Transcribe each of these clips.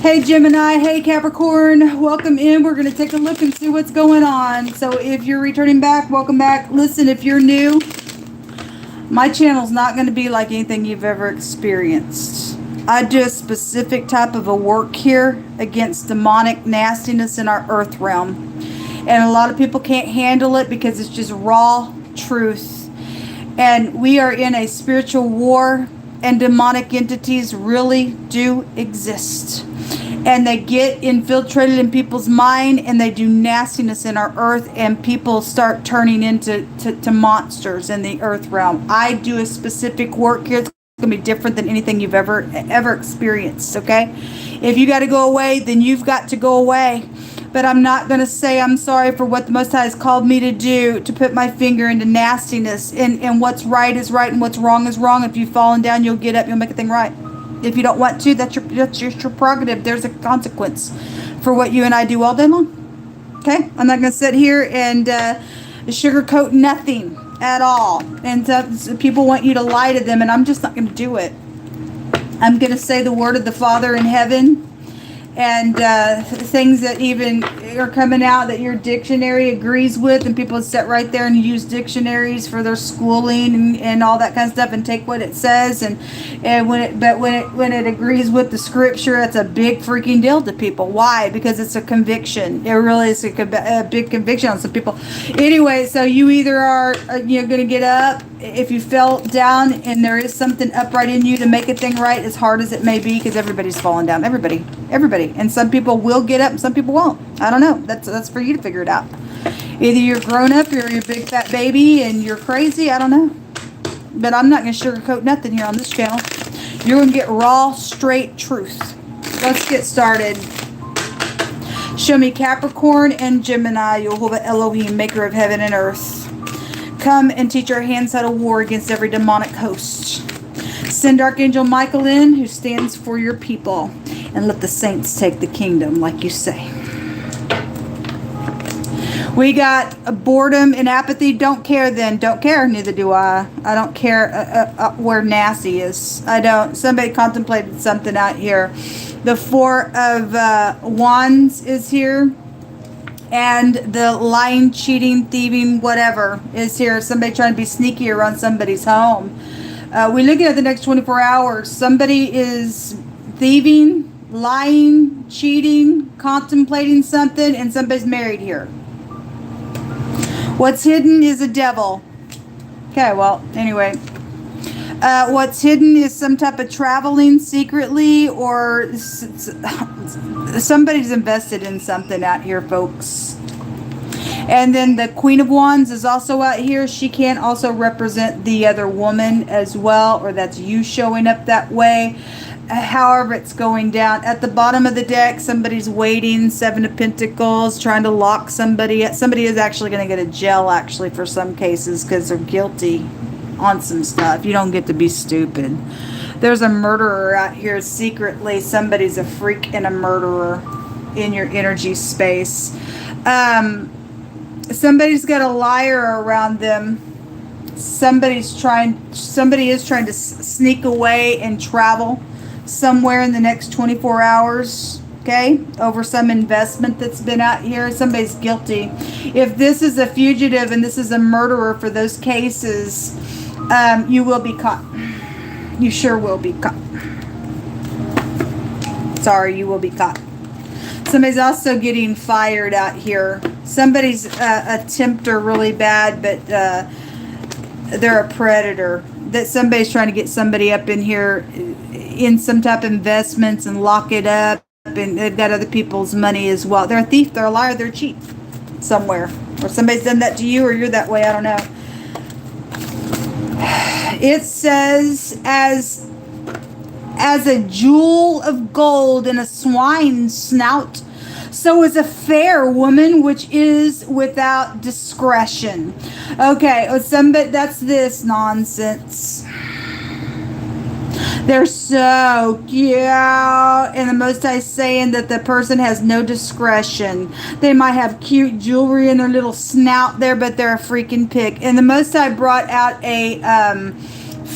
Hey Gemini, hey Capricorn, welcome in. We're going to take a look and see what's going on. So if you're returning back, welcome back. Listen, if you're new, my channel's not going to be like anything you've ever experienced. I do a specific type of a work here against demonic nastiness in our earth realm. And a lot of people can't handle it because it's just raw truth. And we are in a spiritual war, and demonic entities really do exist. And they get infiltrated in people's mind, and they do nastiness in our earth, and people start turning into monsters in the earth realm. I do a specific work here. It's going to be different than anything you've ever experienced, okay? If you got to go away, then you've got to go away. But I'm not going to say I'm sorry for what the Most High has called me to do, to put my finger into nastiness. And what's right is right and what's wrong is wrong. If you've fallen down, you'll get up, you'll make a thing right. If you don't want to, that's your prerogative. There's a consequence for what you and I do all day long. Okay? I'm not going to sit here and sugarcoat nothing at all. And so people want you to lie to them, and I'm just not going to do it. I'm going to say the word of the Father in heaven. And things that even are coming out that your dictionary agrees with, and people sit right there and use dictionaries for their schooling and all that kind of stuff, and take what it says, and when it agrees with the scripture, it's a big freaking deal to people. Why? Because it's a conviction. It really is a big conviction on some people. Anyway, so you either are going to get up if you fell down, and there is something upright in you to make a thing right, as hard as it may be, because everybody's falling down. Everybody. And some people will get up and some people won't. I don't know. That's for you to figure it out. Either you're grown up or you're a big fat baby and you're crazy. I don't know. But I'm not going to sugarcoat nothing here on this channel. You're going to get raw, straight truth. Let's get started. Show me Capricorn and Gemini, YHVH Elohim, maker of heaven and earth. Come and teach our hands how to war against every demonic host. Send Archangel Michael in, who stands for your people. And let the saints take the kingdom, like you say. We got boredom and apathy. Don't care then. Don't care. Neither do I. I don't care where nasty is. I don't. Somebody contemplated something out here. The Four of Wands is here. And the lying, cheating, thieving, whatever is here. Somebody trying to be sneaky around somebobody's home. We're looking at the next 24 hours. Somebody is thieving, lying, cheating, contemplating something, and somebody's married here. What's hidden is a devil. Okay, well, anyway. What's hidden is some type of traveling secretly, or somebody's invested in something out here, folks. And then the Queen of Wands is also out here. She can also represent the other woman as well, or that's you showing up that way. However it's going down. At the bottom of the deck, somebody's waiting. Seven of Pentacles, trying to lock somebody. Somebody is actually going to get a jail, actually, for some cases, because they're guilty on some stuff. You don't get to be stupid. There's a murderer out here secretly. Somebody's a freak and a murderer in your energy space. Somebody's got a liar around them. Somebody is trying to sneak away and travel somewhere in the next 24 hours, okay, over some investment that's been out here. Somebody's guilty. If this is a fugitive and this is a murderer for those cases, you will be caught. You sure will be caught. Sorry, you will be caught. Somebody's also getting fired out here. Somebody's a tempter really bad, but they're a predator. That somebody's trying to get somebody up in here in some type of investments and lock it up, and they've got other people's money as well. They're a thief, they're a liar, they're a cheat somewhere. Or somebody's done that to you, or you're that way, I don't know. It says, as a jewel of gold in a swine's snout, so is a fair woman which is without discretion. Okay, that's this nonsense. They're so cute. And the Most High saying that the person has no discretion. They might have cute jewelry in their little snout there, but they're a freaking pig. And the Most High brought out a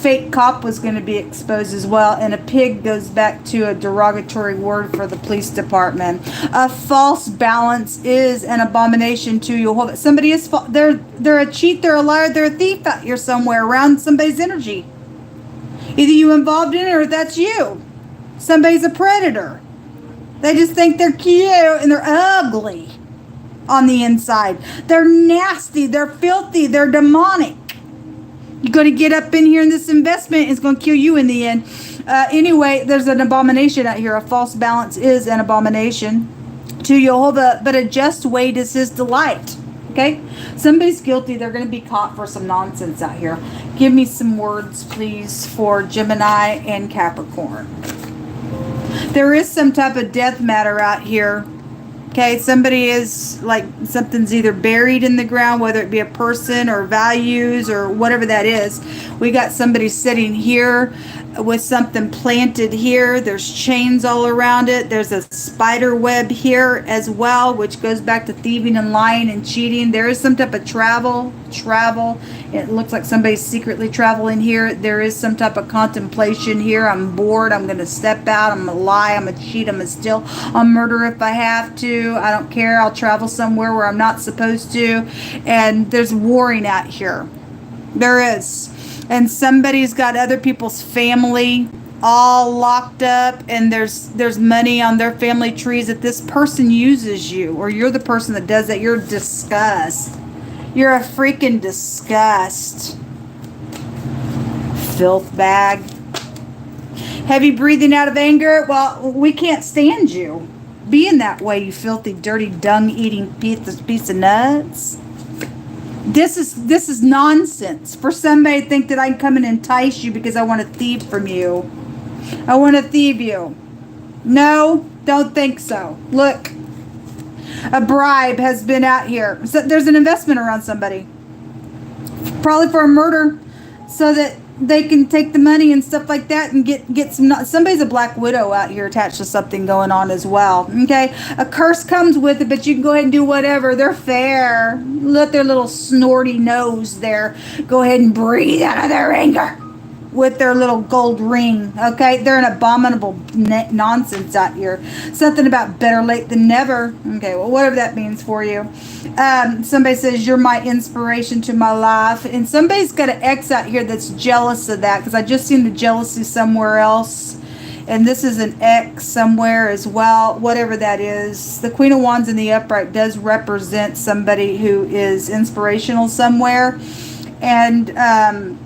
fake cop was going to be exposed as well, and a pig goes back to a derogatory word for the police department. A false balance is an abomination to you. Somebody is they're a cheat, they're a liar, they're a thief out here somewhere around somebody's energy. Either you involved in it or that's you. Somebody's a predator. They just think they're cute and they're ugly on the inside. They're nasty, they're filthy, they're demonic. You're going to get up in here in this investment. It's going to kill you in the end. Anyway, there's an abomination out here. A false balance is an abomination to Jehovah, but a just weight is his delight. Okay? Somebody's guilty. They're going to be caught for some nonsense out here. Give me some words, please, for Gemini and Capricorn. There is some type of death matter out here. Okay, somebody is like, something's either buried in the ground, whether it be a person or values or whatever that is. We got somebody sitting here with something planted here. There's chains all around it. There's a spider web here as well, which goes back to thieving and lying and cheating. There is some type of travel. It looks like somebody's secretly traveling here. There is some type of contemplation here. I'm bored. I'm going to step out. I'm going to lie. I'm going to cheat. I'm going to steal. I'll murder if I have to. I don't care. I'll travel somewhere where I'm not supposed to. And there's warring out here. There is. And somebody's got other people's family all locked up, and there's money on their family trees that this person uses you, or you're the person that does that. You're disgust. You're a freaking disgust. Filth bag. Heavy breathing out of anger. Well, we can't stand you being that way, you filthy, dirty, dung-eating piece of nuts. This is nonsense. For somebody to think that I can come and entice you because I want to thieve from you. I want to thieve you. No, don't think so. Look. A bribe has been out here. So there's an investment around somebody. Probably for a murder. So that they can take the money and stuff like that and get somebody's a black widow out here attached to something going on as well. Okay, a curse comes with it, but you can go ahead and do whatever. They're fair. Let their little snorty nose there go ahead and breathe out of their anger with their little gold ring. Okay, they're an abominable nonsense out here. Something about better late than never. Okay, well, whatever that means for you. Somebody says you're my inspiration to my life, and somebody's got an ex out here that's jealous of that, because I just seen the jealousy somewhere else, and this is an X somewhere as well, whatever that is. The Queen of Wands in the upright does represent somebody who is inspirational somewhere, and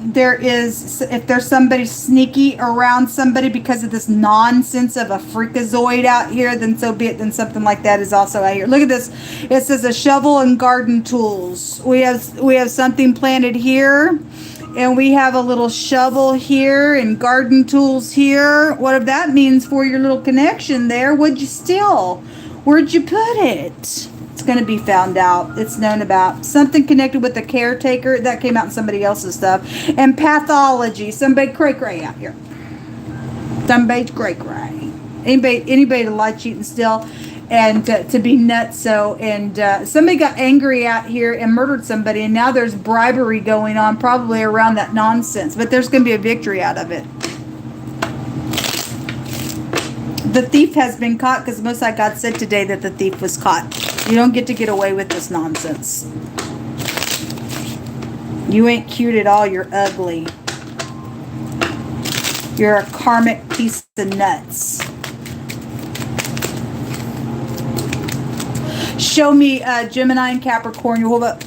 there is, if there's somebody sneaky around somebody because of this nonsense of a freakazoid out here, then so be it. Then something like that is also out here. Look at this. It says a shovel and garden tools. We have something planted here, and we have a little shovel here and garden tools here. Whatever that means for your little connection there. What'd you steal? Where'd you put it? It's going to be found out. It's known about. Something connected with the caretaker. That came out in somebody else's stuff. And pathology. Somebody cray-cray out here. Somebody's cray-cray. Anybody to lie, cheat, and steal. And to be nutso. And somebody got angry out here and murdered somebody. And now there's bribery going on probably around that nonsense. But there's going to be a victory out of it. The thief has been caught, because Most High God said today that the thief was caught. You don't get to get away with this nonsense. You ain't cute at all. You're ugly. You're a karmic piece of nuts. Show me Gemini and Capricorn. Hold up.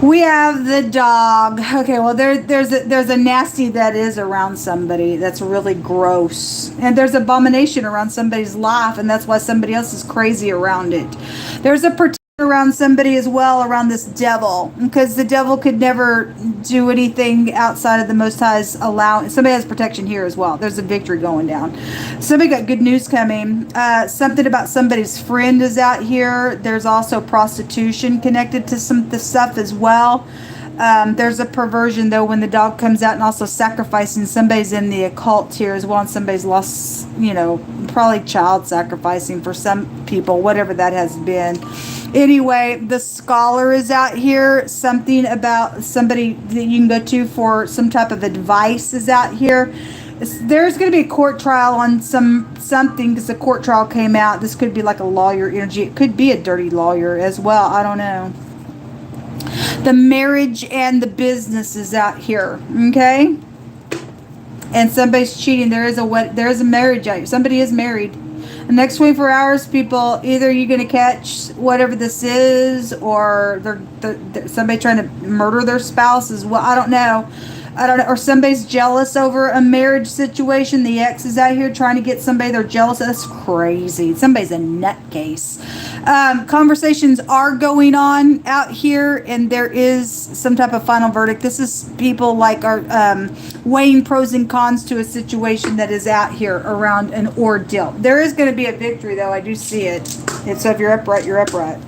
We have the dog. Okay, well, there's a nasty that is around somebody that's really gross. And there's abomination around somebody's life, and that's why somebody else is crazy around it. There's a protection around somebody as well, around this devil, because the devil could never do anything outside of the Most High's allowance. Somebody has protection here as well. There's a victory going down. Somebody got good news coming. Something about somebody's friend is out here. There's also prostitution connected to some of the stuff as well. There's a perversion, though, when the dog comes out, and also sacrificing. Somebody's in the occult here as well, and somebody's lost, probably child sacrificing for some people, whatever that has been. Anyway, the scholar is out here. Something about somebody that you can go to for some type of advice is out here. There's going to be a court trial on something, because the court trial came out. This could be like a lawyer energy. It could be a dirty lawyer as well. I don't know. The marriage and the business is out here. Okay? And somebody's cheating. There is a marriage out here. Somebody is married. The next 24 hours, people, either you're going to catch whatever this is, or they're somebody trying to murder their spouse as well. I don't know. Or somebody's jealous over a marriage situation. The ex is out here trying to get somebody they're jealous of. That's crazy. Somebody's a nutcase. Conversations are going on out here, and there is some type of final verdict. This is people like are weighing pros and cons to a situation that is out here around an ordeal. There is going to be a victory, though. I do see it. So if you're upright, you're upright.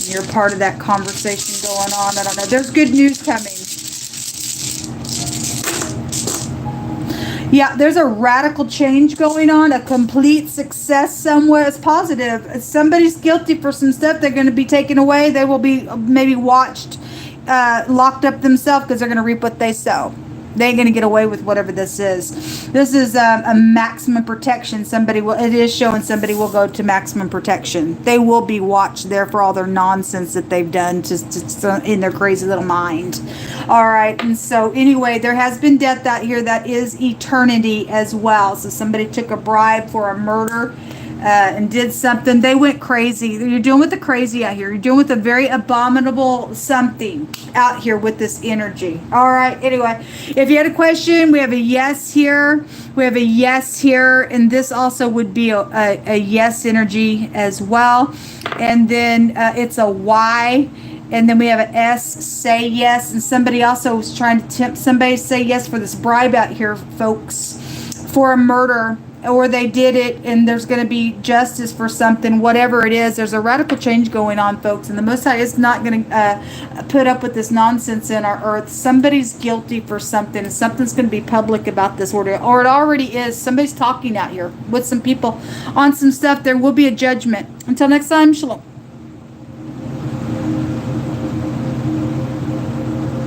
You're part of that conversation going on. I don't know. There's good news coming. Yeah, there's a radical change going on. A complete success somewhere. It's positive. If somebody's guilty for some stuff, they're going to be taken away. They will be maybe locked up themselves, because they're going to reap what they sow. They ain't going to get away with whatever this is. This is a maximum protection. It is showing somebody will go to maximum protection. They will be watched there for all their nonsense that they've done just in their crazy little mind. All right. And so anyway, there has been death out here. That is eternity as well. So somebody took a bribe for a murder. And did something. They went crazy. You're dealing with the crazy out here. You're dealing with a very abominable something out here with this energy. All right. Anyway, if you had a question, we have a yes here. We have a yes here. And this also would be a yes energy as well. And then it's a Y. And then we have an S, say yes. And somebody also was trying to tempt somebody to say yes for this bribe out here, folks, for a murder. Or they did it, and there's going to be justice for something, whatever it is. There's a radical change going on, folks, and the Most High is not going to put up with this nonsense in our earth. Somebody's guilty for something, and something's going to be public about this order, or it already is. Somebody's talking out here with some people on some stuff. There will be a judgment. Until next time, shalom.